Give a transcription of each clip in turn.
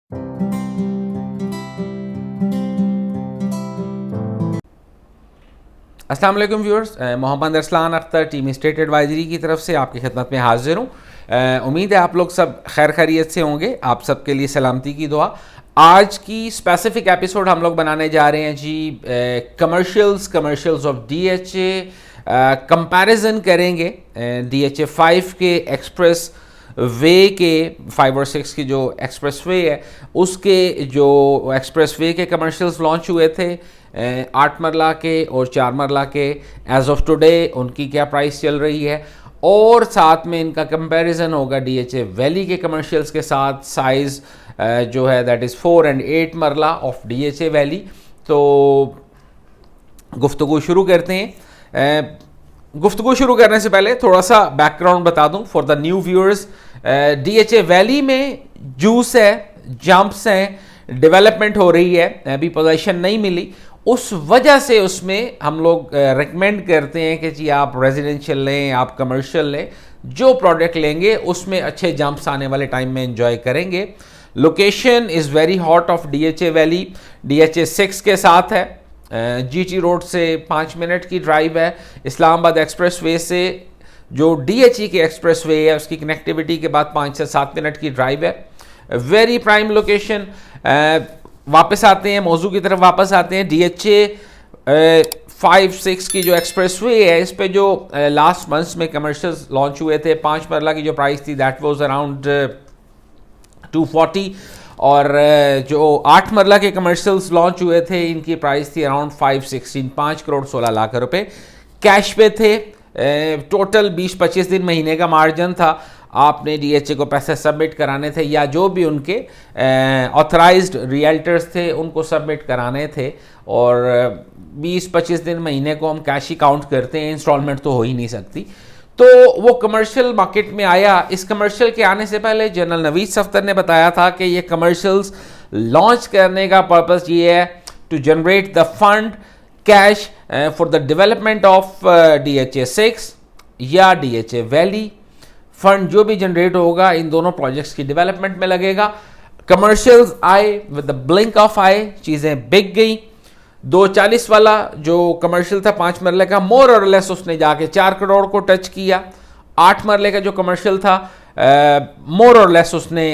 अस्सलाम वालेकुम viewers, Mohammad Arsalan Akhtar team State Advisory की तरफ से आपकी खिदमत में हाजिर हूँ। उम्मीद है आप लोग सब खैर खैरियत से होंगे। आप सबके लिए सलामती की दुआ। आज की स्पेसिफिक एपिसोड हम लोग बनाने जा रहे हैं जी कमर्शियल्स ऑफ DHA। कंपैरिजन करेंगे DHA 5 के एक्सप्रेस वे के 5 और 6 की जो एक्सप्रेस वे है उसके जो एक्सप्रेस वे के कमर्शियल्स लॉन्च हुए थे 8 मरला के और 4 मरला के, एज ऑफ टुडे उनकी क्या प्राइस चल रही है, और साथ में इनका कंपैरिजन होगा DHA वैली के कमर्शियल्स के साथ। साइज़ जो है दैट इज़ 4 और 8 मरला ऑफ DHA वैली। तो गुफ्तगू शुरू करते हैं। गुफ्तगू शुरू करने से पहले थोड़ा सा बैकग्राउंड बता दूं for the new viewers. DHA valley में जूस है, जंप्स हैं, डेवलपमेंट हो रही है, अभी पोजीशन नहीं मिली, उस वजह से उसमें हम लोग रिकमेंड करते हैं कि जी आप रेजिडेंशियल लें, आप कमर्शियल लें, जो प्रोडक्ट लेंगे उसमें अच्छे जंप्स आने वाले टाइम में एंजॉय करेंगे। Location is very hot of DHA valley, DHA 6 के साथ है, GT रोड से 5 मिनट की ड्राइव है। इस्लामाबाद एक्सप्रेस वे से जो DHE के एक्सप्रेस वे है उसकी कनेक्टिविटी के बाद 5 से 7 मिनट की ड्राइव है। Very prime location. वापस आते हैं मौजू की तरफ, वापस आते हैं DHA 5-6 की जो एक्सप्रेस वे है, इस पे जो लास्ट मंथ्स में कमर्शियल्स लॉन्च हुए थे, 5 मरला की जो प्राइस थी दैट वाज अराउंड 240, और जो 8 मरला के कमर्शियल्स लॉन्च हुए थे इनकी प्राइस थी अराउंड 516, 5 करोड़ 16 लाख रुपए। कैश पे थे। टोटल 20-25 दिन महीने का मार्जिन था। आपने DHA को पैसे सबमिट कराने थे या जो भी उनके ऑथराइज्ड रियल्टर्स थे उनको सबमिट कराने थे, और 20-25 दिन महीने को हम कैश ही काउंट करते हैं, इंस्टॉलमेंट तो हो ही नहीं सकती। तो वो कमर्शियल मार्केट में आया। इस कमर्शियल के आने से पहले जनरल नवीद सफ्तर ने बताया था कि ये कमर्शियल्स लॉन्च करने का पर्पस ये है to generate the fund cash for the development of DHA 6 या DHA वैली। फंड जो भी जनरेट होगा इन दोनों प्रोजेक्ट्स की डेवलपमेंट में लगेगा। कमर्शियल्स आए विद द ब्लिंक ऑफ आई, चीज़ें बिक गई। 240 वाला जो कमर्शियल था 5 मरले का, मोर और लेस उसने जाके 4 करोड़ को टच किया। 8 मरले का जो कमर्शियल था मोर और लेस उसने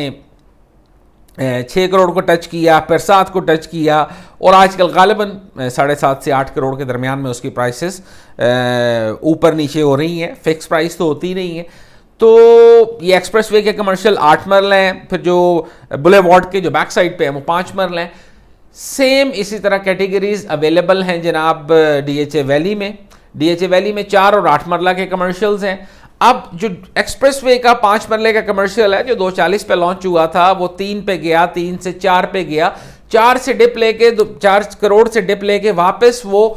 6 करोड़ को टच किया, फिर 7 को टच किया, और आजकल गालिबन 7.5 से 8 करोड़ के दरमियान में उसकी प्राइसेस ऊपर नीचे हो रही हैं। फिक्स प्राइस तो होती नहीं है। तो ये एक्सप्रेस वे के कमर्शियल 8 मरले हैं, फिर जो बुलेवार्ड के जो बैक साइड पे है वो 5 मरले हैं। सेम इसी तरह कैटेगरीज अवेलेबल हैं जनाब DHA वैली में। DHA वैली में 4 और 8 मरला के कमर्शियल्स हैं। अब जो एक्सप्रेस वे का 5 मरले का कमर्शियल है जो 240 पे लॉन्च हुआ था वो 3 पे गया, 3 से 4 पे गया, 4 से डिप लेके 4 करोड़ से डिप लेके वापस वो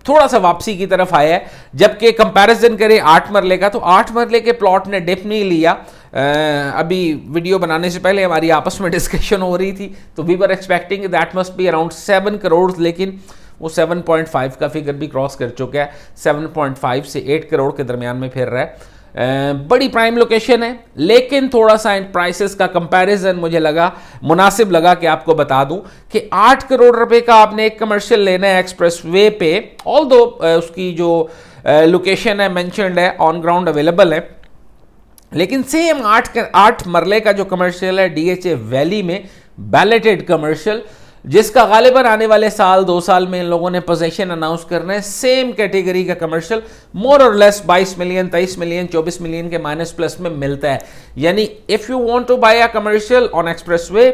थोड़ा सा वापसी की तरफ आया है। जबकि कंपैरिजन करें 8 मरले का तो 8 मरले के प्लॉट ने डिप नहीं लिया। अभी वीडियो बनाने से पहले हमारी आपस में डिस्कशन हो रही थी तो we were expecting that must be around 7 crore, लेकिन वो 7.5 का फिगर भी क्रॉस कर चुका है। 7.5 से 8 करोड़ के दरमियान में फिर रहा है। बड़ी प्राइम लोकेशन है, लेकिन थोड़ा सा प्राइसेस का कंपैरिजन मुझे लगा मुनासिब लगा कि आपको बता दूं कि 8 करोड़ रुपए का आपने एक कमर्शियल लेना है एक्सप्रेस वे पे, ऑल्दो उसकी जो लोकेशन है मेंशन्ड है, ऑन ग्राउंड अवेलेबल है, लेकिन सेम 8 मरले का जो कमर्शियल है DHA वैली में बैलेटेड कमर्शियल, जिसका गालिबन आने वाले साल 2 साल में इन लोगों ने पोजीशन अनाउंस करना है, सेम कैटेगरी का कमर्शियल मोर और लेस 22 मिलियन, 23 मिलियन, 24 मिलियन के माइनस प्लस में मिलता है। यानी if you want to buy a commercial on expressway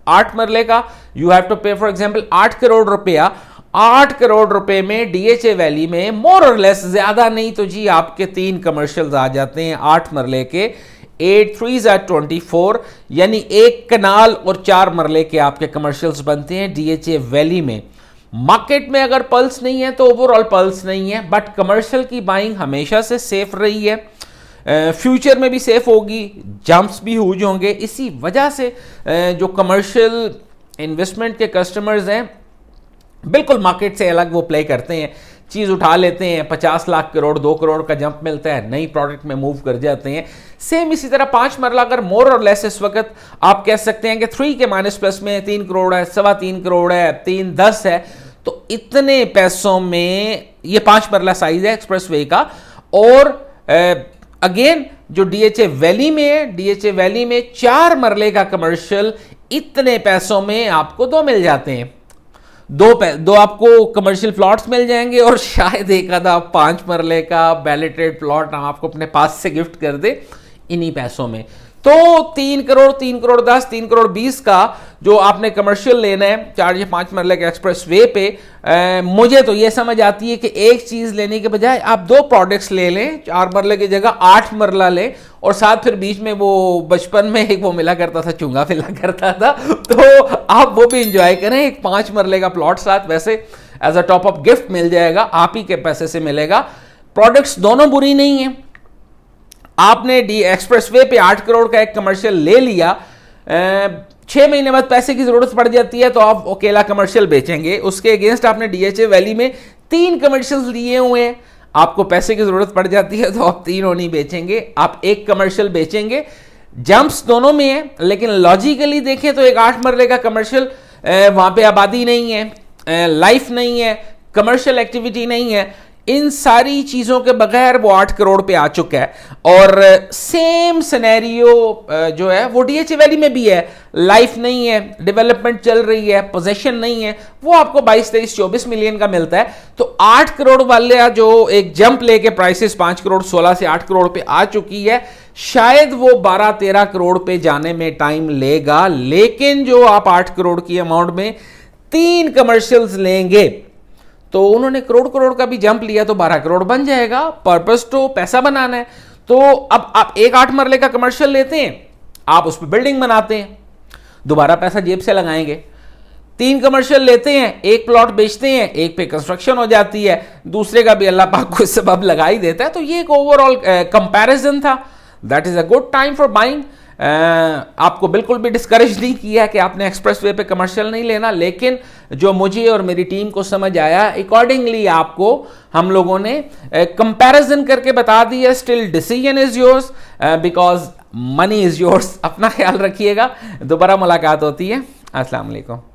8 मरले का, you have to pay for example 8 crore रुपया। 8 करोड़ रुपए में DHA वैली में मोर और लेस, ज्यादा नहीं तो जी आपके 3 कमर्शियल्स आ जाते हैं 8 मरले के। 8 3s are 24, यानी 1 कनाल और 4 मरले के आपके कमर्शियल्स बनते हैं DHA वैली में। मार्केट में अगर पल्स नहीं है तो ओवरऑल पल्स नहीं है, बट कमर्शियल की बाइंग हमेशा से सेफ रही है, फ्यूचर में भी सेफ होगी, जंप्स भी ह्यूज होंगे। इसी वजह से जो कमर्शियल इन्वेस्टमेंट के कस्टमर्स हैं बिल्कुल मार्केट से अलग वो प्ले करते हैं। चीज़ उठा लेते हैं, 50 लाख करोड़ 2 करोड़ का जंप मिलता है, नई प्रोडक्ट में मूव कर जाते हैं। सेम इसी तरह 5 मरला अगर मोर और लेस इस वक्त आप कह सकते हैं कि 3 के माइनस प्लस में 3 करोड़ है, 3.25 करोड़ है, 3.10 है, तो इतने पैसों में ये 5 मरला साइज है एक्सप्रेसवे का। और अगेन जो डीएचए वैली में है, डीएचए वैली में 4 मरले का कमर्शियल इतने पैसों में आपको 2 मिल जाते हैं। दो आपको कमर्शियल प्लॉट्स मिल जाएंगे और शायद एक आधा 5 मरले का बैलेटेड प्लॉट हम आपको अपने पास से गिफ्ट कर दे इन्हीं पैसों में। तो 3 करोड़ 3 करोड़ 10 3 करोड़ 20 का जो आपने कमर्शियल लेना है 4 या 5 मरले के एक्सप्रेस वे पे, मुझे तो ये समझ आती है कि एक चीज लेने के बजाय आप 2 प्रोडक्ट्स ले लें, 4 मरले की जगह 8 मरला लें, और साथ फिर बीच में वो बचपन में एक वो मिला करता था, चूंगा फिला करता था, तो आप वो भी इंजॉय करें। एक 5 मरले का प्लॉट साथ वैसे as a top up gift मिल जाएगा, आप ही के पैसे से मिलेगा। प्रोडक्ट्स दोनों बुरी नहीं है। आपने डी एक्सप्रेसवे पे 8 करोड़ का एक कमर्शियल ले लिया, 6 महीने बाद पैसे की जरूरत पड़ जाती है तो आप अकेला कमर्शियल बेचेंगे। उसके अगेंस्ट आपने डीएचए वैली में 3 कमर्शियल्स लिए हुए हैं, आपको पैसे की जरूरत पड़ जाती है तो आप तीनों नहीं बेचेंगे, आप एक कमर्शियल बेचेंगे। जंप्स दोनों में है, लेकिन लॉजिकली देखें तो एक 8 मरले का कमर्शियल, वहां पे आबादी नहीं है, लाइफ नहीं है, कमर्शियल एक्टिविटी नहीं है, इन सारी चीजों के बगैर वो 8 करोड़ पे आ चुका है। और सेम सिनेरियो जो है वो डीएचए वैली में भी है, लाइफ नहीं है, डेवलपमेंट चल रही है, पोजीशन नहीं है, वो आपको 22 23 24 मिलियन का मिलता है। तो 8 करोड़ वाले जो एक जंप लेके प्राइसेस 5 करोड़ 16 से 8 करोड़ पे आ चुकी है, शायद वो 12 13 करोड़ पे जाने में टाइम लेगा। लेकिन जो आप 8 करोड़ की अमाउंट में 3 कमर्शियल्स लेंगे तो उन्होंने करोड़ करोड़ का भी जंप लिया तो 12 करोड़ बन जाएगा। पर्पस तो पैसा बनाना है। तो अब आप एक 8 मरले का कमर्शियल लेते हैं, आप उस पर बिल्डिंग बनाते हैं, दोबारा पैसा जेब से लगाएंगे। 3 कमर्शियल लेते हैं, एक प्लॉट बेचते हैं, एक पे कंस्ट्रक्शन हो जाती है, दूसरे का भी अल्लाह पाक को सबब लगा ही देता है। तो ये एक ओवरऑल कंपैरिजन था। That is a good time for buying. आपको बिल्कुल भी डिस्करेज नहीं किया कि आपने एक्सप्रेसवे पे कमर्शियल नहीं लेना, लेकिन जो मुझे और मेरी टीम को समझ आया अकॉर्डिंगली आपको हम लोगों ने कंपैरिजन करके बता दिया। Still decision is yours because money is yours. अपना ख्याल रखिएगा, दोबारा मुलाकात होती है। अस्सलाम वालेकुम।